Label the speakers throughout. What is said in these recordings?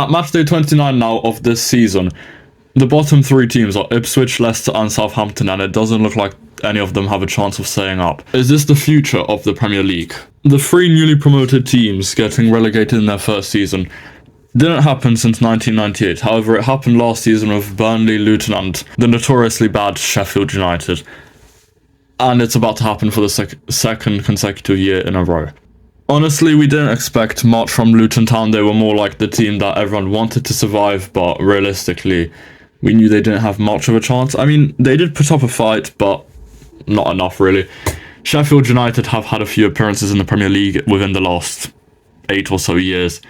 Speaker 1: At match day 29 now of this season, the bottom three teams are Ipswich, Leicester and Southampton, and it doesn't look like any of them have a chance of staying up. Is this the future of the Premier League? The three newly promoted teams getting relegated in their first season didn't happen since 1998. However, it happened last season with Burnley, Luton and the notoriously bad Sheffield United. And it's about to happen for the second consecutive year in a row. Honestly, we didn't expect much from Luton Town. They were more like the team that everyone wanted to survive, but realistically, we knew they didn't have much of a chance. I mean, they did put up a fight, but not enough, really. Sheffield United have had a few appearances in the Premier League within the last 8 or so years,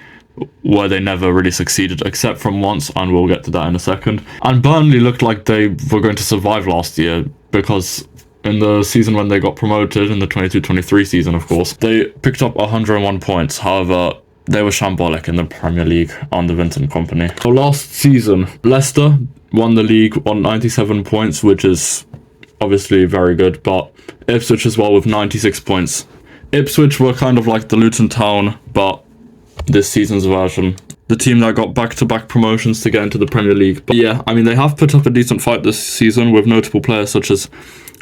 Speaker 1: where they never really succeeded, except from once, and we'll get to that in a second. And Burnley looked like they were going to survive last year, because in the season when they got promoted, in the 22-23 season, of course, they picked up 101 points. However, they were shambolic in the Premier League under Vincent Kompany. So last season, Leicester won the league on 97 points, which is obviously very good, but Ipswich as well with 96 points. Ipswich were kind of like the Luton Town, but this season's version. The team that got back-to-back promotions to get into the Premier League. But yeah, I mean, they have put up a decent fight this season with notable players such as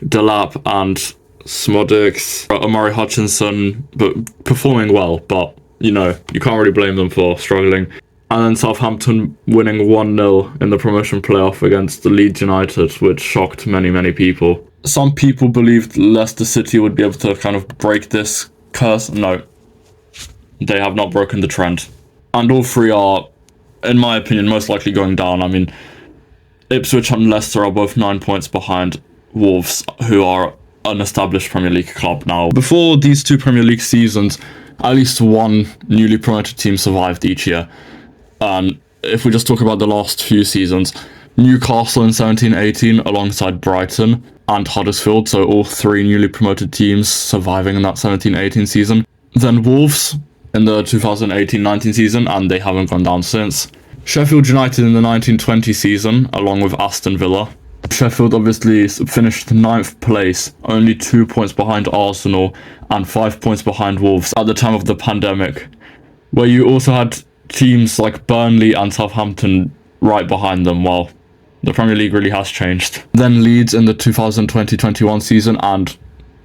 Speaker 1: Delap and Smodics, Omari Hutchinson, but performing well, but you know, you can't really blame them for struggling. And then Southampton winning 1-0 in the promotion playoff against the Leeds United, which shocked many people. Some people believed Leicester City would be able to kind of break this curse. No, they have not broken the trend. And all three are, in my opinion, most likely going down. I mean, Ipswich and Leicester are both 9 points behind Wolves, who are an established Premier League club now. Before these two Premier League seasons, at least one newly promoted team survived each year. And if we just talk about the last few seasons, Newcastle in 17-18 alongside Brighton and Huddersfield, so all three newly promoted teams surviving in that 17-18 season. Then Wolves in the 2018-19 season, and they haven't gone down since. Sheffield United in the 1920 season, along with Aston Villa. Sheffield obviously finished 9th place, only 2 points behind Arsenal and 5 points behind Wolves at the time of the pandemic, where you also had teams like Burnley and Southampton right behind them. Well, the Premier League really has changed. Then Leeds in the 2020-21 season, and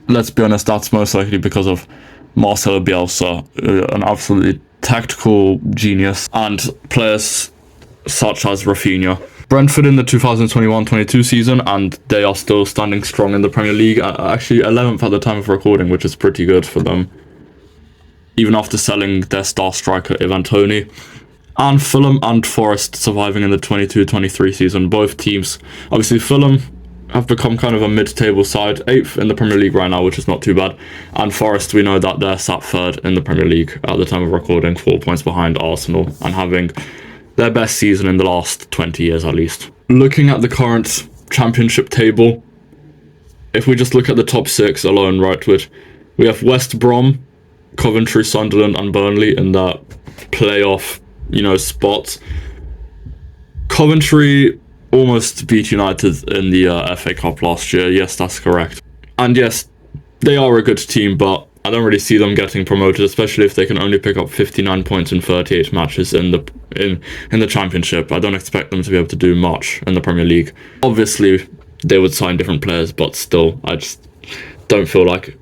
Speaker 1: let's be honest, that's most likely because of Marcelo Bielsa, an absolutely tactical genius, and players such as Rafinha. Brentford in the 2021-22 season, and they are still standing strong in the Premier League, actually 11th at the time of recording, which is pretty good for them, even after selling their star striker Ivan Toney. And Fulham and Forest surviving in the 22-23 season. Both teams, obviously Fulham have become kind of a mid-table side, 8th in the Premier League right now, which is not too bad. And Forest, we know that they're sat 3rd in the Premier League at the time of recording, 4 points behind Arsenal, and having their best season in the last 20 years at least. Looking at the current championship table, if we just look at the top 6 alone, right, which we have West Brom, Coventry, Sunderland and Burnley in that playoff, spots. Coventry almost beat United in the FA Cup last year. Yes, that's correct. And yes, they are a good team, but I don't really see them getting promoted, especially if they can only pick up 59 points in 38 matches in the Championship. I don't expect them to be able to do much in the Premier League. Obviously, they would sign different players, but still, I just don't feel like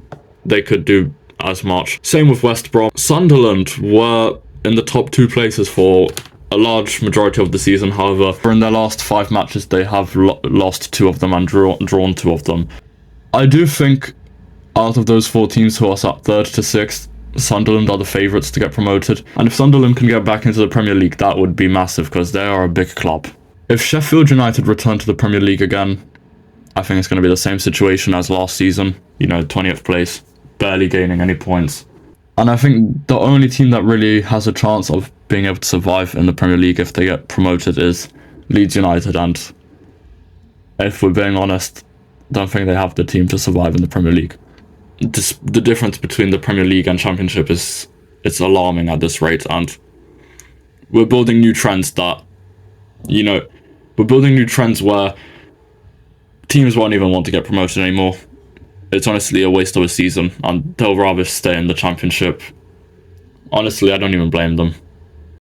Speaker 1: they could do as much. Same with West Brom. Sunderland were in the top 2 places for a large majority of the season. However, in their last 5 matches, they have lost 2 of them and drawn 2 of them. I do think out of those 4 teams who are sat 3rd to 6th, Sunderland are the favourites to get promoted. And if Sunderland can get back into the Premier League, that would be massive because they are a big club. If Sheffield United return to the Premier League again, I think it's going to be the same situation as last season. 20th place, barely gaining any points. And I think the only team that really has a chance of being able to survive in the Premier League if they get promoted is Leeds United. And if we're being honest, I don't think they have the team to survive in the Premier League. The difference between the Premier League and Championship it's alarming at this rate, and we're building new trends that, we're building new trends where teams won't even want to get promoted anymore. It's honestly a waste of a season, and they'll rather stay in the Championship. Honestly, I don't even blame them.